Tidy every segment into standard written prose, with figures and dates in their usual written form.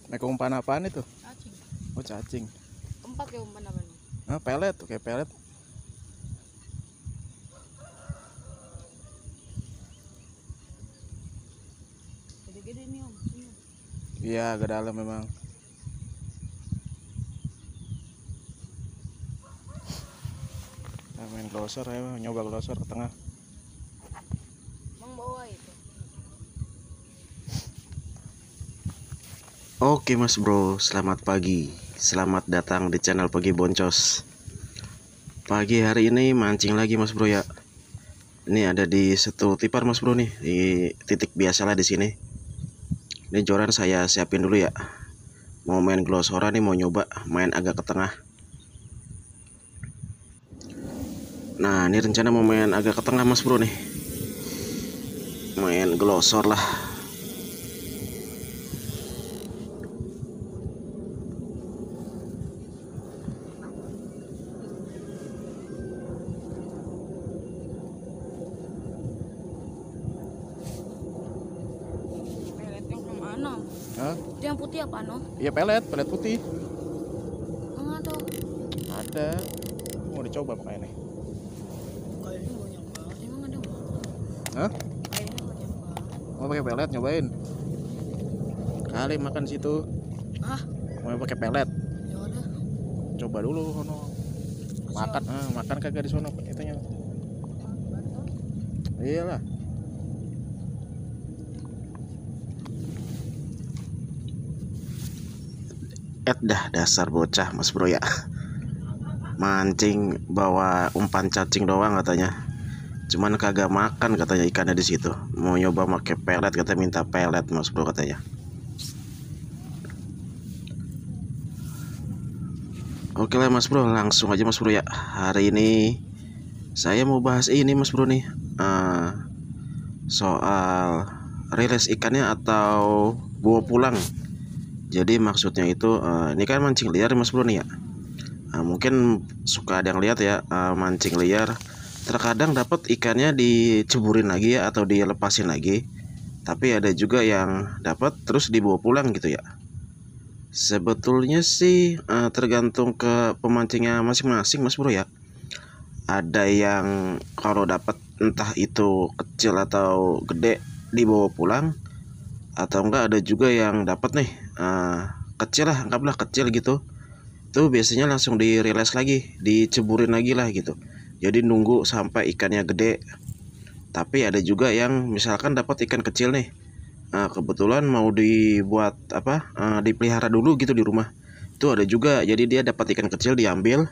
Naik umpan apaan itu? Cacing. Oh, cacing. Tempat ya umpan apa nih? Ah, pelet tuh, kayak pelet. Gede-gede nih om. Sini. Iya, agak dalam memang. Kita main glosor ya, nyoba glosor ke tengah. Bang bawa itu. Oke mas bro, selamat pagi. Selamat datang di channel Pagi Boncos. Pagi hari ini mancing lagi mas bro ya. Ini ada di Setu Tipar mas bro nih, di titik biasalah di sini. Ini joran saya siapin dulu ya. Mau main glosoran nih, mau nyoba main agak ke tengah. Nah ini rencana mau main agak ke tengah mas bro nih. Main glosor lah. Pelet yang mana? Hah? Itu yang putih apa no? Iya, pelet putih. Enggak tuh. Ada. Mau dicoba makanya nih. Kayaknya banyak banget. Emang ada apa? Hah? Kayaknya banyak banget. Mau pakai pelet nyobain? Kali makan situ. Ah, Mau pakai pelet? ya udah. Coba dulu sono. Makan, makan kagak di sono itunya. Iyalah. Dah dasar bocah mas bro ya. Mancing bawa umpan cacing doang katanya. Cuman kagak makan katanya ikannya di situ. Mau nyoba pakai pelet, kata minta pelet mas bro katanya. Oke lah mas bro, langsung aja mas bro ya. Hari ini saya mau bahas ini mas bro nih, soal rilis ikannya atau bawa pulang. Jadi maksudnya itu ini kan mancing liar mas bro nih ya. Mungkin suka ada yang lihat ya, mancing liar terkadang dapat ikannya diceburin lagi ya, atau dilepasin lagi. Tapi ada juga yang dapat terus dibawa pulang gitu ya. Sebetulnya sih tergantung ke pemancingnya masing-masing mas bro ya. Ada yang kalau dapat entah itu kecil atau gede dibawa pulang, atau enggak ada juga yang dapat nih kecil lah, anggaplah kecil gitu. Itu biasanya langsung dirilis lagi, diceburin lagi lah gitu. Jadi nunggu sampai ikannya gede. Tapi ada juga yang misalkan dapat ikan kecil nih, kebetulan mau dibuat apa, dipelihara dulu gitu di rumah. Itu ada juga, jadi dia dapat ikan kecil diambil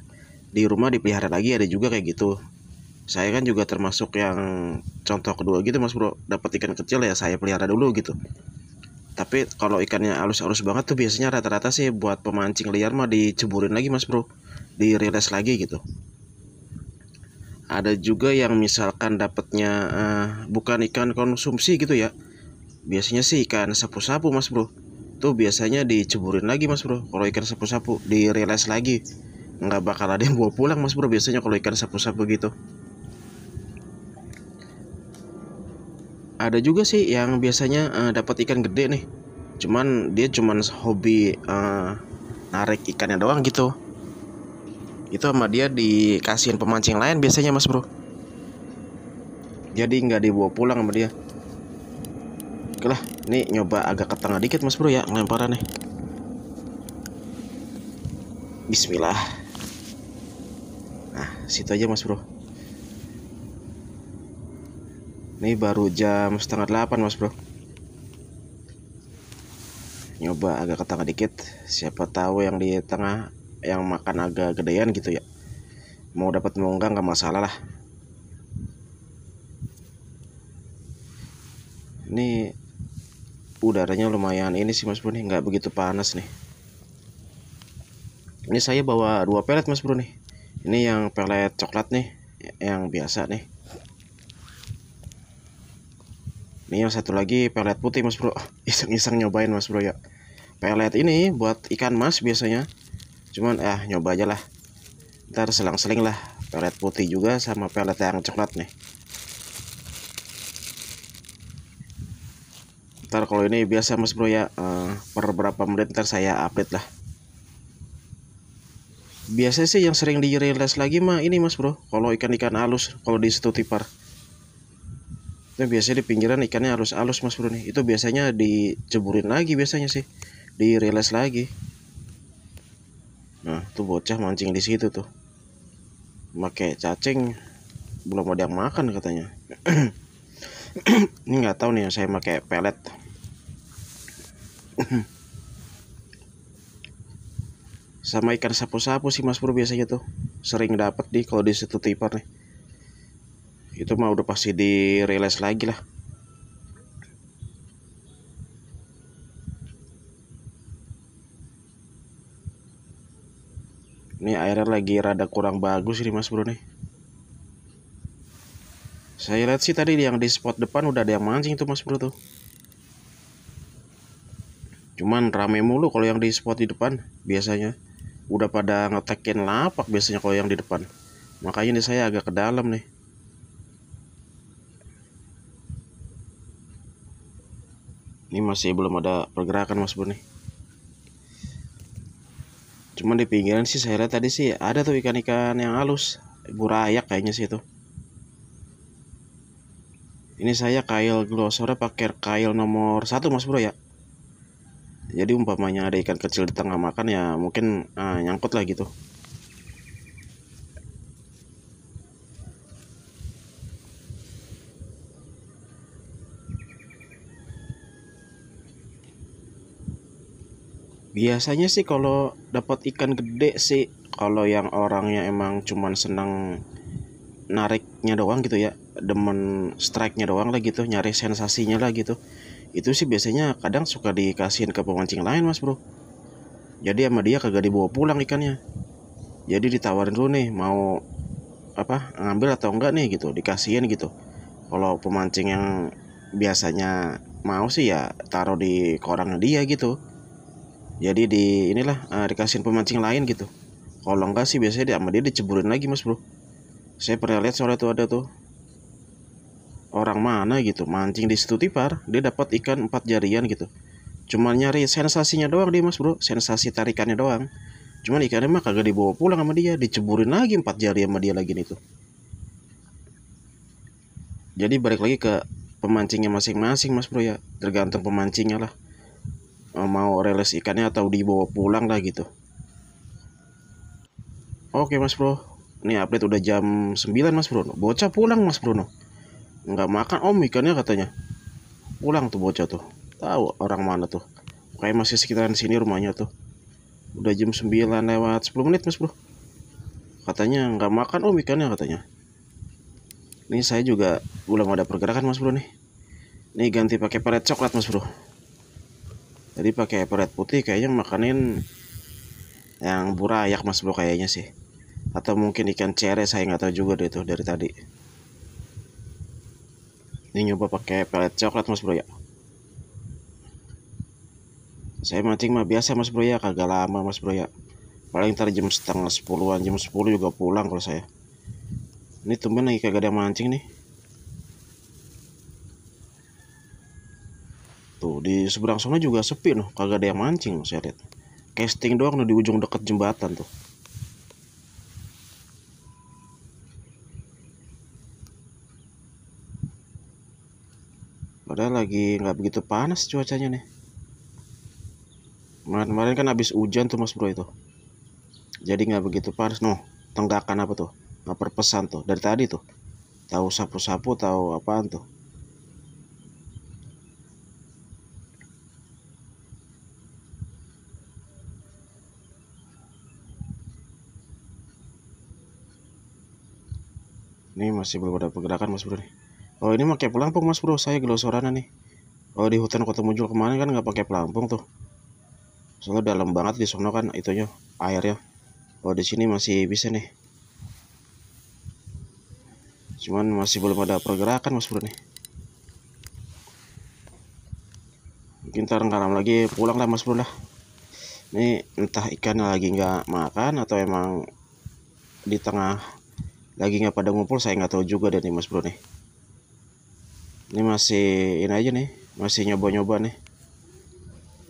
di rumah dipelihara lagi, ada juga kayak gitu. Saya kan juga termasuk yang contoh kedua gitu mas bro, dapat ikan kecil ya saya pelihara dulu gitu. Tapi kalau ikannya halus-halus banget tuh biasanya rata-rata sih buat pemancing liar mah diceburin lagi mas bro, dirilis lagi gitu. Ada juga yang misalkan dapatnya bukan ikan konsumsi gitu ya, biasanya sih ikan sapu-sapu mas bro. Tuh biasanya diceburin lagi mas bro. Kalau ikan sapu-sapu dirilis lagi, nggak bakal ada yang bawa pulang mas bro biasanya kalau ikan sapu-sapu gitu. Ada juga sih yang biasanya dapat ikan gede nih, cuman dia cuman hobi narik ikannya doang gitu. Itu sama dia dikasihin pemancing lain biasanya mas bro, jadi nggak dibawa pulang sama dia. Oke lah, ini nyoba agak ke tengah dikit mas bro ya ngelemparan nih. Bismillah. Nah situ aja mas bro. Ini baru jam 7:30 mas bro. Nyoba agak ke tengah dikit, siapa tahu yang di tengah yang makan agak gedean gitu ya. Mau dapat mau enggak nggak masalah lah. Ini udaranya lumayan ini sih mas bro nih, nggak begitu panas nih. Ini saya bawa 2 pelet mas bro nih. Ini yang pelet coklat nih, yang biasa nih. Ini yang satu lagi pelet putih mas bro. Iseng-iseng nyobain mas bro ya. Pelet ini buat ikan mas biasanya, cuman nyoba aja lah. Ntar selang-seling lah, pelet putih juga sama pelet yang coklat nih. Ntar kalau ini biasa mas bro ya, per berapa menit ntar saya update lah. Biasanya sih yang sering dirilis lagi mah ini mas bro, kalau ikan-ikan halus, kalau di situ tipar itu biasanya di pinggiran ikannya halus-halus mas bro nih, itu biasanya diceburin lagi biasanya sih, dirilis lagi. Nah tuh bocah mancing di situ tuh, pakai cacing, belum ada yang makan katanya. Ini nggak tahu nih, saya pakai pelet. Sama ikan sapu-sapu sih mas bro biasanya tuh sering dapat di kalau di situ tipar nih. Itu mah udah pasti dirilis lagi lah. Ini airnya lagi rada kurang bagus ini mas bro nih. Saya lihat sih tadi yang di spot depan udah ada yang mancing tuh mas bro tuh. Cuman rame mulu kalau yang di spot di depan biasanya. Udah pada ngetekin lapak biasanya kalau yang di depan. Makanya ini saya agak ke dalam nih. Ini masih belum ada pergerakan mas bro nih. Cuman di pinggiran sih saya lihat tadi sih ada tuh ikan-ikan yang halus, burayak kayaknya sih itu. Ini saya kail glosora pakai kail nomor 1 mas bro ya. Jadi umpamanya ada ikan kecil di tengah makan ya mungkin nyangkut lah gitu. Biasanya sih kalau dapat ikan gede sih, kalau yang orangnya emang cuman senang nariknya doang gitu ya, demen strike-nya doang lah gitu, nyari sensasinya lah gitu, itu sih biasanya kadang suka dikasihin ke pemancing lain mas bro. Jadi sama dia kagak dibawa pulang ikannya, jadi ditawarin dulu nih mau apa ngambil atau enggak nih gitu, dikasihin gitu. Kalau pemancing yang biasanya mau sih ya taruh di korannya dia gitu, jadi inilah dikasihin pemancing lain gitu. Kalau enggak sih biasanya sama dia diceburin lagi mas bro. Saya pernah lihat sore itu ada tuh orang mana gitu mancing di situ tipar, dia dapat ikan 4 jarian gitu. Cuman nyari sensasinya doang dia mas bro, sensasi tarikannya doang. Cuman ikannya mah kagak dibawa pulang sama dia, diceburin lagi 4 jari sama dia lagi nih tuh. Jadi balik lagi ke pemancingnya masing-masing mas bro ya, tergantung pemancingnya lah, mau rilis ikannya atau dibawa pulang lah gitu. Oke mas bro, ini update udah jam 9 mas bro, bocah pulang mas bro no. Nggak makan om ikannya katanya, pulang tuh bocah tuh, tahu orang mana tuh, kayak masih sekitaran sini rumahnya tuh. Udah jam 9 lewat 10 menit mas bro, katanya nggak makan om ikannya katanya. Ini saya juga belum ada pergerakan mas bro nih. Ini ganti pakai pelet coklat mas bro, jadi pakai pelet putih kayaknya makanin yang burayak mas bro kayaknya sih, atau mungkin ikan cere, saya nggak tahu juga deh tuh dari tadi. Ini nyoba pakai pelet coklat mas bro ya. Saya mancing mah biasa mas bro ya, kagak lama mas bro ya, paling ntar jam setengah 10-an, jam 10 juga pulang kalau saya. Ini tumben lagi kagak ada mancing nih. Tuh di seberang sana juga sepi noh, kagak ada yang mancing saya lihat. Casting doang noh di ujung deket jembatan tuh. Padahal lagi nggak begitu panas cuacanya nih. Kemarin kan habis hujan tuh mas bro itu, jadi nggak begitu panas. Noh tenggakan apa tuh, nggak perpesan tuh dari tadi tuh, tahu sapu-sapu tahu apaan tuh. Ini masih belum ada pergerakan mas bro nih. Oh ini pakai pelampung mas bro, saya gelosoran nih. Oh di hutan Kota Mujul kemarin kan nggak pakai pelampung tuh, soalnya dalam banget di sono kan itunya airnya. Oh di sini masih bisa nih, cuman masih belum ada pergerakan mas bro nih. Mungkin ntar nggak lama lagi pulang lah mas bro lah. Ini entah ikannya lagi nggak makan atau emang di tengah lagi nggak pada ngumpul, saya nggak tahu juga deh nih mas bro nih. Ini masih ini aja nih, masih nyoba-nyoba nih.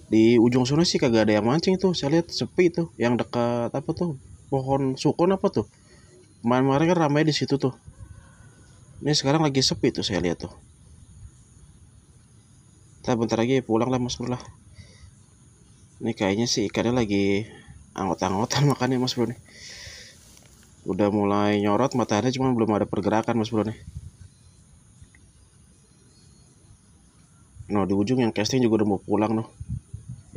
Di ujung sana sih kagak ada yang mancing tuh, saya lihat sepi tuh, yang dekat apa tuh, pohon sukun apa tuh, kemarin-kemarin kan ramai di situ tuh. Ini sekarang lagi sepi tuh saya lihat tuh. Kita bentar lagi pulang lah Mas Bro lah. Ini kayaknya sih ikannya lagi anggot-anggotan makannya Mas Bro nih. Udah mulai nyorot matanya, cuma belum ada pergerakan Mas Bro nih. Nah di ujung yang casting juga udah mau pulang tuh,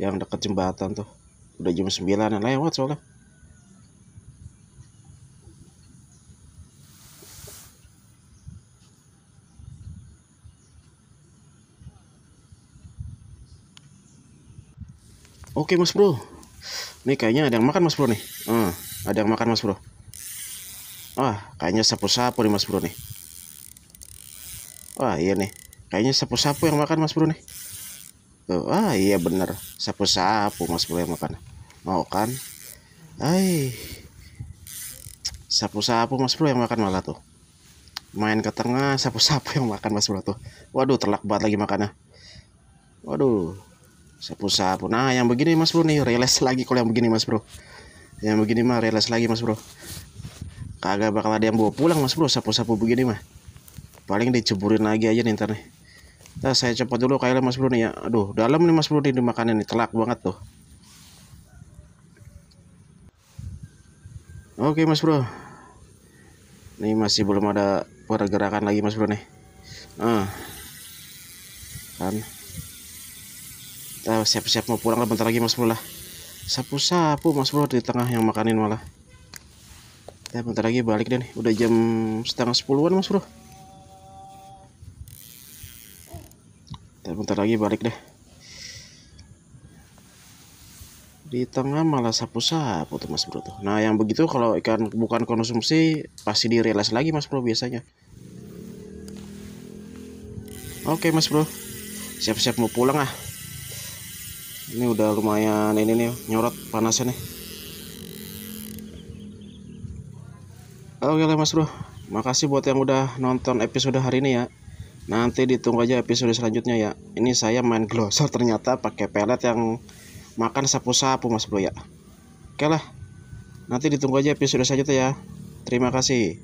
yang dekat jembatan tuh. Udah jam 9 lewat soalnya. Oke Mas Bro, nih kayaknya ada yang makan Mas Bro nih. Ada yang makan Mas Bro. Kayaknya sapu-sapu nih Mas Bro nih. Iya nih, kayaknya sapu-sapu yang makan Mas Bro nih. Tuh, iya bener, sapu-sapu Mas Bro yang makan. Mau kan? Sapu-sapu Mas Bro yang makan malah tuh. Main ke tengah, sapu-sapu yang makan Mas Bro tuh. Waduh, telak banget lagi makannya. Waduh, sapu-sapu. Nah yang begini Mas Bro nih, reles lagi kalau yang begini Mas Bro. Yang begini mah reles lagi Mas Bro. Kagak bakal ada yang bawa pulang Mas Bro, sapu-sapu begini mah. Paling diceburin lagi aja nih ntar nih. Nah saya copot dulu kailnya Mas Bro nih ya. Aduh dalam nih Mas Bro nih dimakannya nih, telak banget tuh. Oke Mas Bro, ini masih belum ada pergerakan lagi Mas Bro nih. Kan kita siap-siap mau pulang lah bentar lagi Mas Bro lah. Sapu-sapu Mas Bro di tengah yang makanin malah. Kita bentar lagi balik deh nih, udah jam setengah 10-an Mas Bro. Kita bentar lagi balik deh. Di tengah malah sapu-sapu tuh Mas Bro tuh. Nah yang begitu kalau ikan bukan konsumsi pasti direlas lagi Mas Bro biasanya. Oke Mas Bro, siap-siap mau pulang ah. Ini udah lumayan ini nih, nyorot panasnya nih. Oke lah Mas Bro, makasih buat yang udah nonton episode hari ini ya. Nanti ditunggu aja episode selanjutnya ya. Ini saya main glosor ternyata pakai pelet yang makan sapu-sapu Mas Bro ya. Oke lah, nanti ditunggu aja episode selanjutnya ya. Terima kasih.